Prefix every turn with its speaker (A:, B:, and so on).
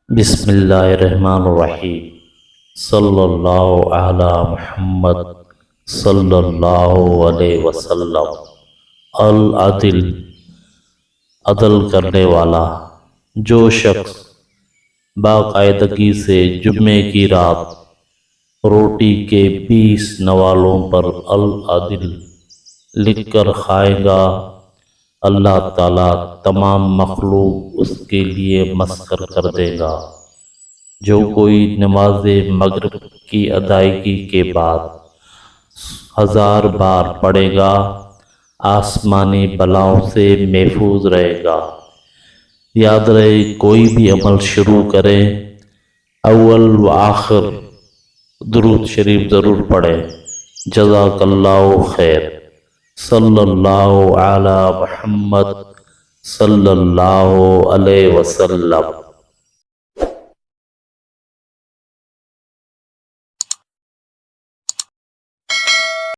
A: بسم اللہ الرحمن الرحیم صلی اللہ علی محمد صلی اللہ علیہ وسلم۔ العدل، عدل کرنے والا۔ جو شخص باقاعدگی سے جمعے کی رات روٹی کے 20 نوالوں پر العدل لکھ کر کھائے گا، اللہ تعالیٰ تمام مخلوق اس کے لیے مسخر کر دے گا۔ جو کوئی نماز مغرب کی ادائیگی کے بعد 1000 بار پڑھے گا، آسمانی بلاؤں سے محفوظ رہے گا۔ یاد رہے، کوئی بھی عمل شروع کرے اول و آخر درود شریف ضرور پڑھے۔ جزاک اللہ خیر۔ صلی اللہ علی محمد صلی اللہ علیہ وسلم۔